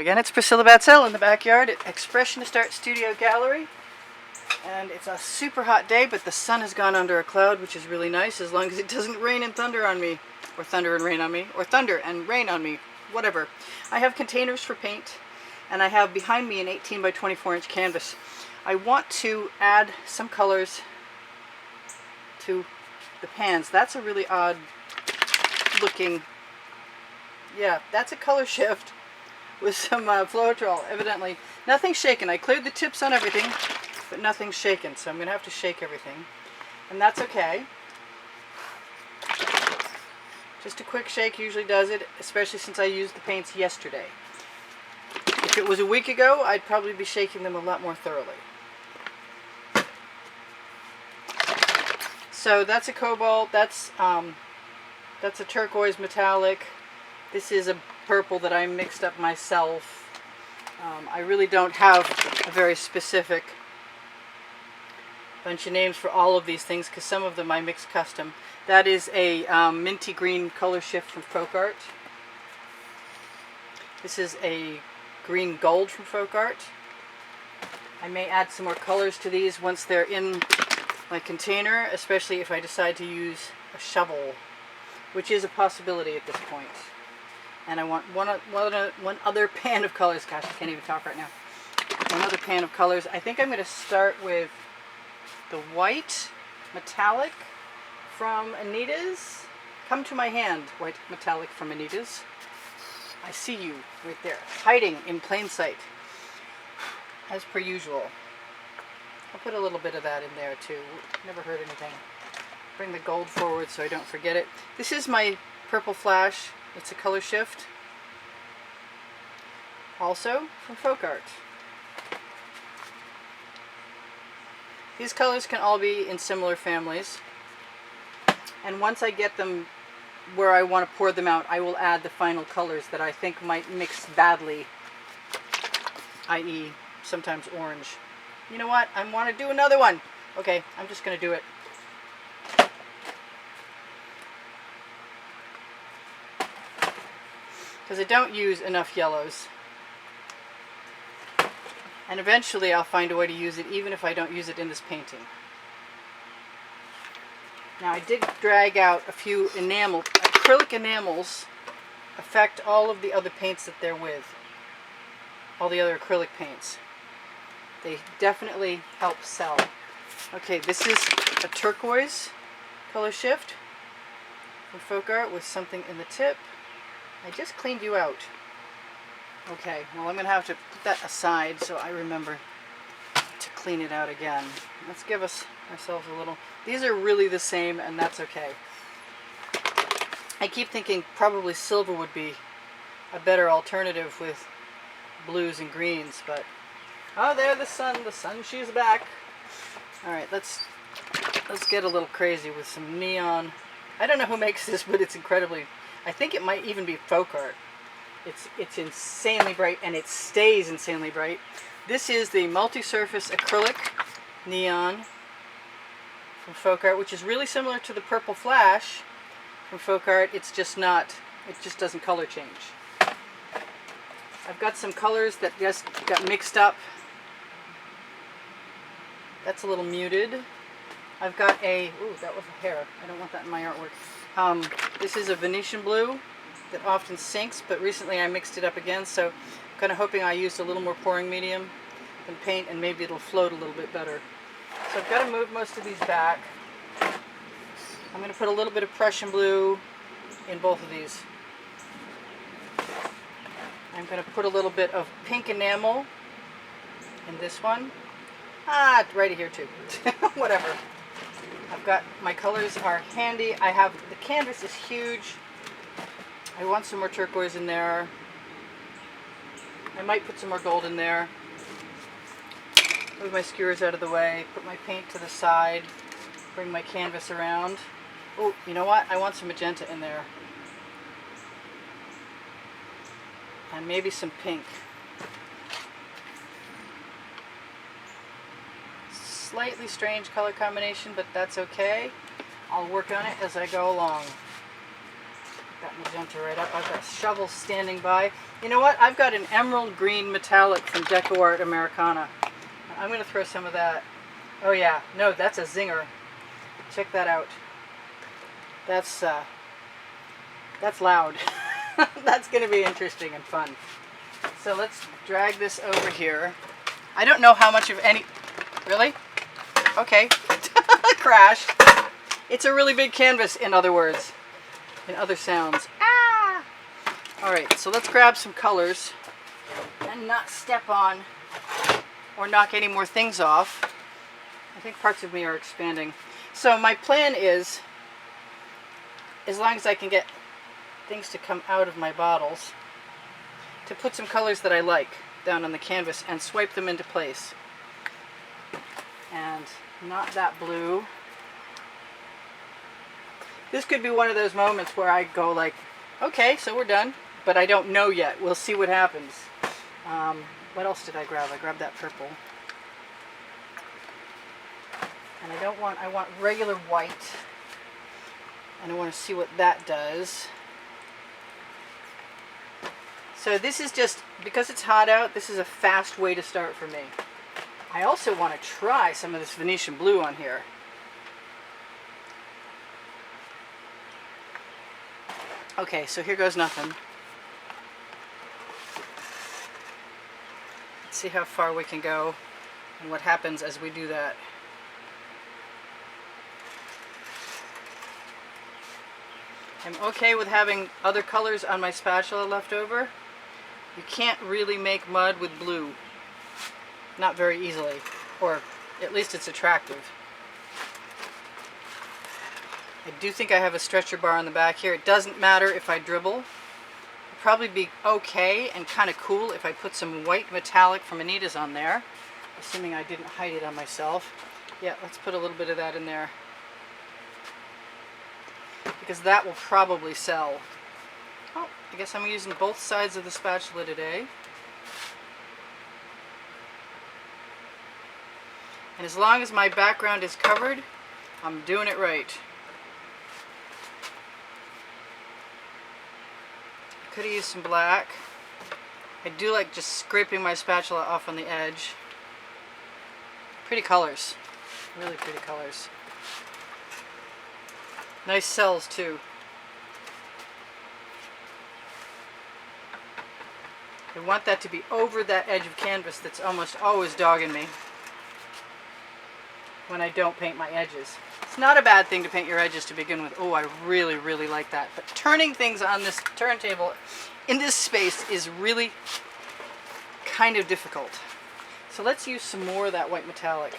Again, it's Priscilla Batzell in the backyard at Expressionist Art Studio Gallery. And it's a super hot day, but the sun has gone under a cloud, which is really nice, as long as it doesn't rain and thunder on me. Or thunder and rain on me. Or thunder and rain on me. Whatever. I have containers for paint, and I have behind me an 18 by 24 inch canvas. I want to add some colors to the pans. That's a really odd looking, yeah, that's a color shift with some Floetrol, evidently. Nothing's shaken. I cleared the tips on everything, but nothing's shaken, so I'm going to have to shake everything. And that's okay. Just a quick shake usually does it, especially since I used the paints yesterday. If it was a week ago, I'd probably be shaking them a lot more thoroughly. So that's a cobalt, that's a turquoise metallic. This is a purple that I mixed up myself. I really don't have a very specific bunch of names for all of these things because some of them I mix custom. That is a minty green color shift from Folk Art. This is a green gold from Folk Art. I may add some more colors to these once they're in my container, especially if I decide to use a shovel, which is a possibility at this point. And I want one other pan of colors. Gosh, I can't even talk right now. One other pan of colors. I think I'm going to start with the white metallic from Anita's. Come to my hand, white metallic from Anita's. I see you right there, hiding in plain sight, as per usual. I'll put a little bit of that in there too. Never hurt anything. Bring the gold forward so I don't forget it. This is my purple flash. It's a color shift. Also from Folk Art. These colors can all be in similar families. And once I get them where I want to pour them out, I will add the final colors that I think might mix badly, i.e. sometimes orange. You know what? I want to do another one. Okay, I'm just going to do it. Because I don't use enough yellows. And eventually I'll find a way to use it even if I don't use it in this painting. Now I did drag out a few acrylic enamels affect all of the other paints that they're with. All the other acrylic paints. They definitely help sell. Okay, this is a turquoise color shift from Folk Art with something in the tip. I just cleaned you out. Okay, well I'm going to have to put that aside so I remember to clean it out again. Let's give ourselves a little... These are really the same, and that's okay. I keep thinking probably silver would be a better alternative with blues and greens, but... Oh, there, the sun, she's back. Alright, let's get a little crazy with some neon. I don't know who makes this, but it's incredibly... I think it might even be Folk Art. It's insanely bright, and it stays insanely bright. This is the multi-surface acrylic neon from Folk Art, which is really similar to the purple flash from Folk Art. It's just not, it just doesn't color change. I've got some colors that just got mixed up. That's a little muted. I've got a, ooh, that was a hair. I don't want that in my artwork. This is a Venetian blue that often sinks, but recently I mixed it up again, so I'm kind of hoping I used a little more pouring medium than paint, and maybe it'll float a little bit better. So I've got to move most of these back. I'm going to put a little bit of Prussian blue in both of these. I'm going to put a little bit of pink enamel in this one. Ah, right here too. Whatever. I've got, my colors are handy. I have, the canvas is huge. I want some more turquoise in there. I might put some more gold in there. Move my skewers out of the way, put my paint to the side, bring my canvas around. Oh, you know what? I want some magenta in there. And maybe some pink. Slightly strange color combination, but that's okay. I'll work on it as I go along. that magenta right up. I've got shovels standing by. You know what? I've got an emerald green metallic from Deco-Art Americana. I'm going to throw some of that. Oh yeah, no, that's a zinger. Check that out. That's loud. That's going to be interesting and fun. So let's drag this over here. I don't know how much of any... Really? Okay. Crash. It's a really big canvas, in other words. In other sounds. Ah! Alright, so let's grab some colors and not step on or knock any more things off. I think parts of me are expanding. So my plan is, as long as I can get things to come out of my bottles, to put some colors that I like down on the canvas and swipe them into place. And not that blue. This could be one of those moments where I go like, okay, so we're done, but I don't know yet. We'll see what happens. What else did I grab? I grabbed that purple. And I want regular white. And I want to see what that does. So this is just, because it's hot out, this is a fast way to start for me. I also want to try some of this Venetian blue on here. Okay, so here goes nothing. Let's see how far we can go and what happens as we do that. I'm okay with having other colors on my spatula left over. You can't really make mud with blue. Not very easily, or at least it's attractive. I do think I have a stretcher bar on the back here. It doesn't matter if I dribble. It'll probably be okay and kind of cool if I put some white metallic from Anita's on there, assuming I didn't hide it on myself. Yeah, let's put a little bit of that in there, because that will probably sell. Oh, I guess I'm using both sides of the spatula today. And as long as my background is covered, I'm doing it right. I could have used some black. I do like just scraping my spatula off on the edge. Pretty colors. Really pretty colors. Nice cells too. I want that to be over that edge of canvas that's almost always dogging me when I don't paint my edges. It's not a bad thing to paint your edges to begin with. Oh, I really, really like that. But turning things on this turntable in this space is really kind of difficult. So let's use some more of that white metallic.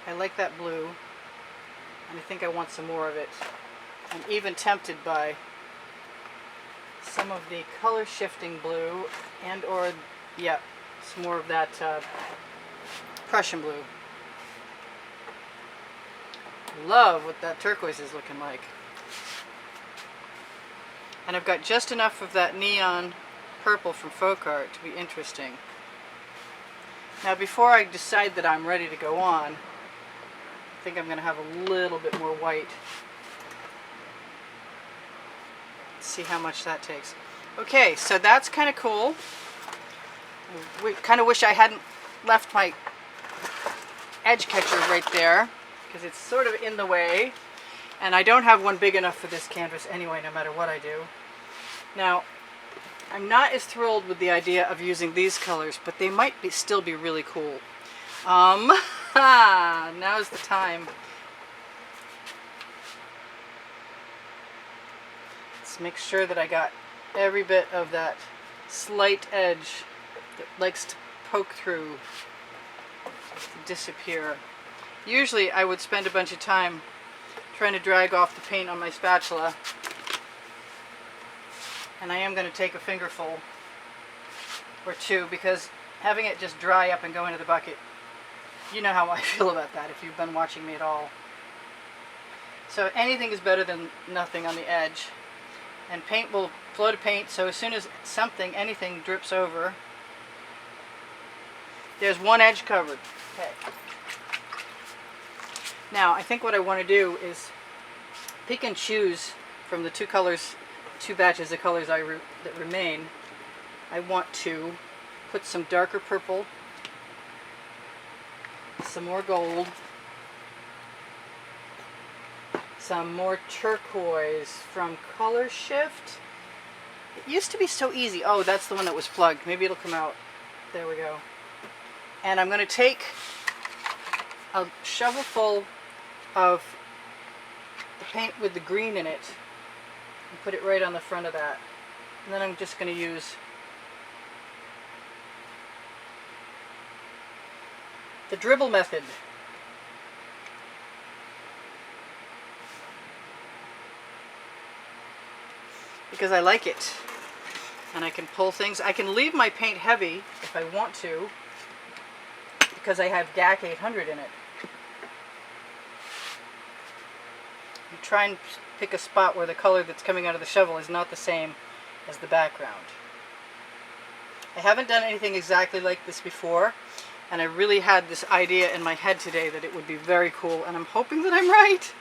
I like that blue, and I think I want some more of it. I'm even tempted by some of the color shifting blue and or, yeah, some more of that Prussian blue. Love what that turquoise is looking like. And I've got just enough of that neon purple from Floetrol to be interesting. Now before I decide that I'm ready to go on, I think I'm going to have a little bit more white. Let's see how much that takes. Okay, so that's kind of cool. I kind of wish I hadn't left my edge catcher right there, because it's sort of in the way. And I don't have one big enough for this canvas anyway, no matter what I do. Now, I'm not as thrilled with the idea of using these colors, but they might still be really cool. Now's the time. Let's make sure that I got every bit of that slight edge that likes to poke through, to disappear. Usually I would spend a bunch of time trying to drag off the paint on my spatula, and I am going to take a fingerful or two, because having it just dry up and go into the bucket, you know how I feel about that if you've been watching me at all. So anything is better than nothing on the edge. And paint will flow to paint, so as soon as anything drips over, There's one edge covered. Okay. Now, I think what I want to do is pick and choose from the two batches of colors that remain. I want to put some darker purple, some more gold, some more turquoise from Color Shift. It used to be so easy. Oh, that's the one that was plugged. Maybe it'll come out. There we go. And I'm going to take a shovel full of the paint with the green in it and put it right on the front of that. And then I'm just going to use the dribble method. Because I like it. And I can pull things. I can leave my paint heavy if I want to, because I have GAC 800 in it. You try and pick a spot where the color that's coming out of the shovel is not the same as the background. I haven't done anything exactly like this before, and I really had this idea in my head today that it would be very cool, and I'm hoping that I'm right.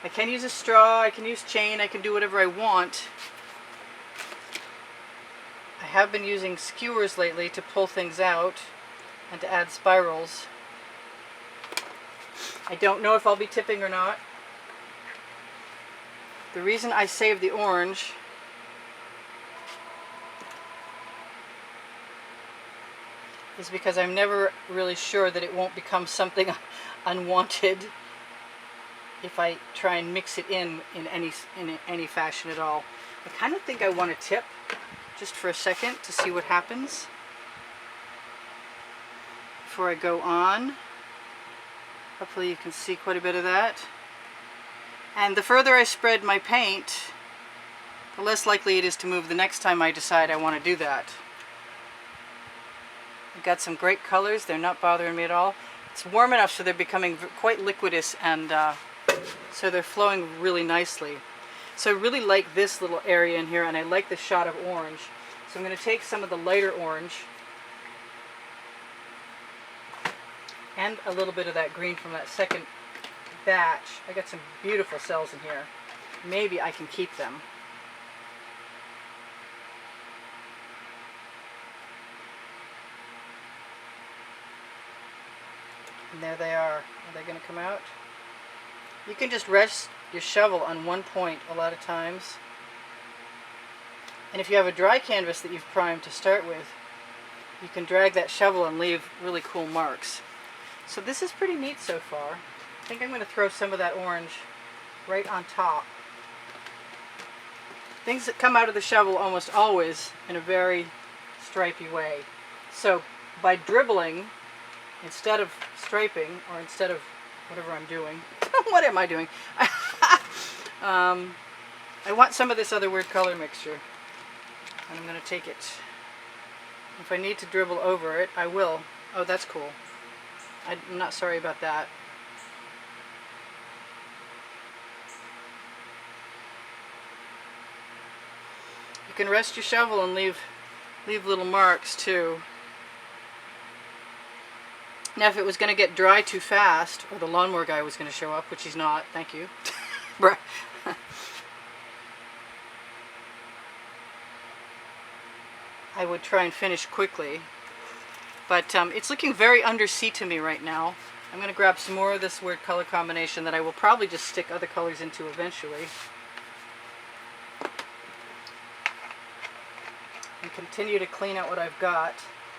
I can use a straw, I can use chain, I can do whatever I want. I have been using skewers lately to pull things out and to add spirals. I don't know if I'll be tipping or not. The reason I saved the orange is because I'm never really sure that it won't become something unwanted if I try and mix it in any fashion at all. I kind of think I want to tip just for a second to see what happens before I go on. Hopefully you can see quite a bit of that. And the further I spread my paint, the less likely it is to move the next time I decide I want to do that. I've got some great colors. They're not bothering me at all. It's warm enough so they're becoming quite liquidous, and so they're flowing really nicely. So I really like this little area in here, and I like the shot of orange. So I'm going to take some of the lighter orange and a little bit of that green from that second batch. I got some beautiful cells in here. Maybe I can keep them. And there they are. Are they going to come out? You can just rest your shovel on one point a lot of times. And if you have a dry canvas that you've primed to start with, you can drag that shovel and leave really cool marks. So this is pretty neat so far. I think I'm going to throw some of that orange right on top. Things that come out of the shovel almost always in a very stripy way. So by dribbling, instead of striping, or instead of whatever I'm doing, what am I doing? I want some of this other weird color mixture, and I'm going to take it. If I need to dribble over it, I will. Oh, that's cool. I'm not sorry about that. You can rest your shovel and leave little marks too. Now if it was going to get dry too fast, or the lawnmower guy was going to show up, which he's not, thank you. I would try and finish quickly. But it's looking very undersea to me right now. I'm going to grab some more of this weird color combination that I will probably just stick other colors into eventually. And continue to clean out what I've got.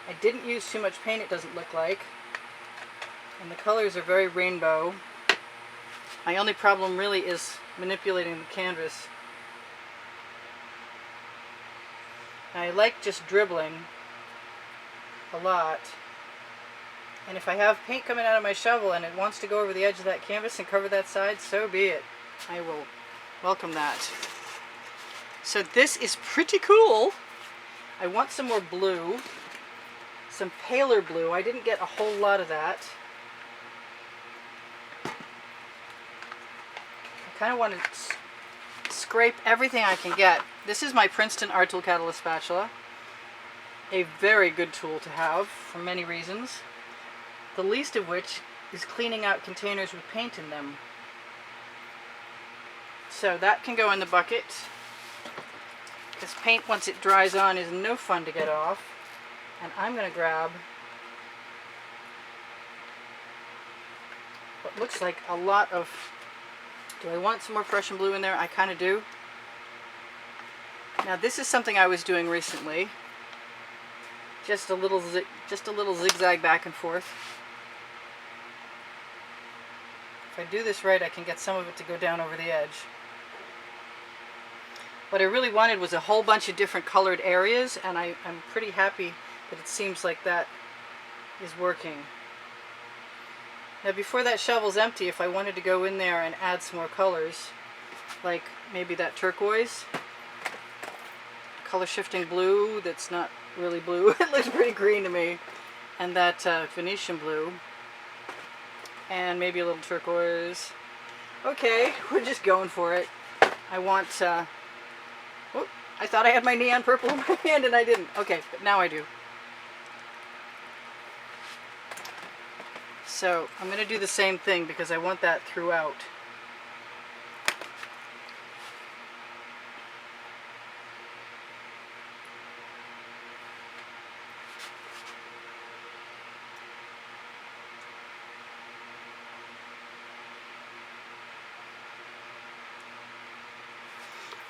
I didn't use too much paint, it doesn't look like. And the colors are very rainbow. My only problem really is manipulating the canvas. I like just dribbling a lot. And if I have paint coming out of my shovel and it wants to go over the edge of that canvas and cover that side, so be it. I will welcome that. So this is pretty cool. I want some more blue, some paler blue. I didn't get a whole lot of that. I kind of want to scrape everything I can get. This is my Princeton Art Tool Catalyst spatula. A very good tool to have for many reasons. the least of which is cleaning out containers with paint in them. So that can go in the bucket, because paint, once it dries on, is no fun to get off. And I'm going to grab what looks like a lot of... Do I want some more Prussian blue in there? I kind of do. Now this is something I was doing recently. Just a little zigzag back and forth. If I do this right, I can get some of it to go down over the edge. What I really wanted was a whole bunch of different colored areas, and I'm pretty happy that it seems like that is working. Now before that shovel's empty, if I wanted to go in there and add some more colors, like maybe that turquoise, color shifting blue that's not really blue, it looks pretty green to me, and that Venetian blue, and maybe a little turquoise. Okay, we're just going for it. I want, oh, I thought I had my neon purple in my hand and I didn't. Okay, but now I do. So I'm going to do the same thing because I want that throughout.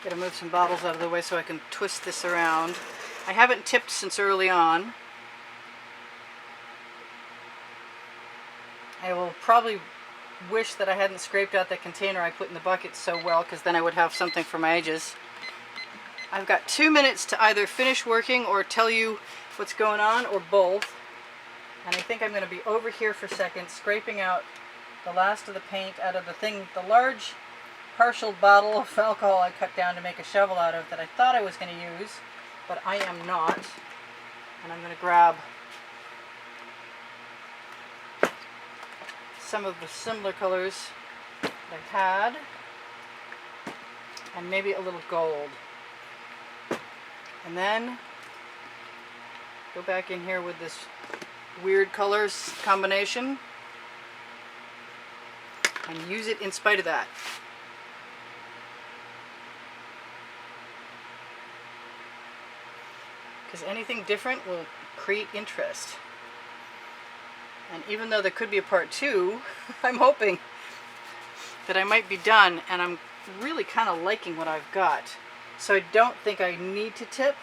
Gotta move some bottles out of the way so I can twist this around. I haven't tipped since early on. I will probably wish that I hadn't scraped out that container I put in the bucket so well, because then I would have something for my edges. I've got 2 minutes to either finish working or tell you what's going on, or both. And I think I'm going to be over here for a second, scraping out the last of the paint out of the large partial bottle of alcohol I cut down to make a shovel out of that I thought I was going to use, but I am not. And I'm going to grab some of the similar colors that I had, and maybe a little gold. And then go back in here with this weird colors combination and use it in spite of that. Because anything different will create interest. And even though there could be a part 2, I'm hoping that I might be done, and I'm really kind of liking what I've got. So I don't think I need to tip.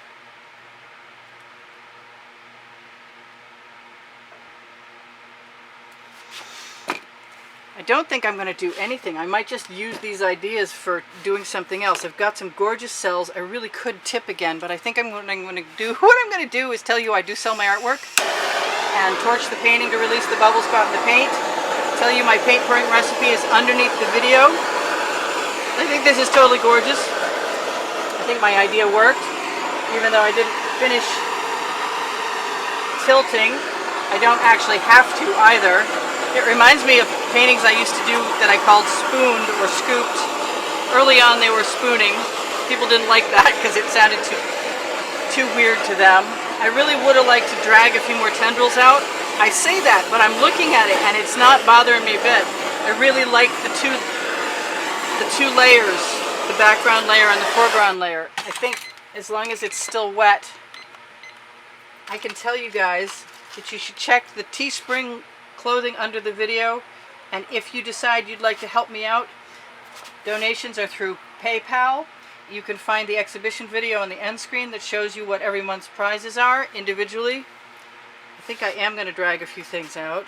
I don't think I'm going to do anything. I might just use these ideas for doing something else. I've got some gorgeous cells. I really could tip again, but I think what I'm going to do is tell you I do sell my artwork, and torch the painting to release the bubble spot in the paint. Tell you my paint pouring recipe is underneath the video. I think this is totally gorgeous. I think my idea worked, even though I didn't finish tilting. I don't actually have to either. It reminds me of paintings I used to do that I called spooned or scooped. Early on they were spooning. People didn't like that because it sounded too weird to them. I really would have liked to drag a few more tendrils out. I say that, but I'm looking at it and it's not bothering me a bit. I really like the two layers, the background layer and the foreground layer. I think as long as it's still wet, I can tell you guys that you should check the Teespring clothing under the video, and if you decide you'd like to help me out, donations are through PayPal. You can find the exhibition video on the end screen that shows you what every month's prizes are individually. I think I am going to drag a few things out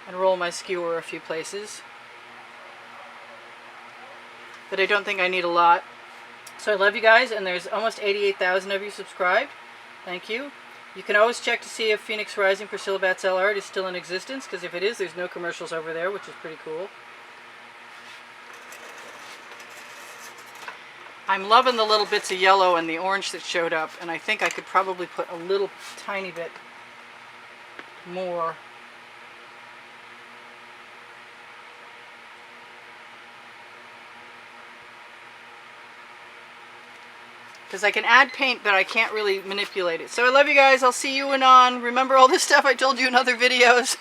and roll my skewer a few places, but I don't think I need a lot. So I love you guys, and there's almost 88,000 of you subscribed. Thank you. You can always check to see if Phoenix Rising Priscilla Batzell art is still in existence, because if it is, there's no commercials over there, which is pretty cool. I'm loving the little bits of yellow and the orange that showed up, and I think I could probably put a little tiny bit more. Because I can add paint, but I can't really manipulate it. So I love you guys. I'll see you on. Remember all this stuff I told you in other videos.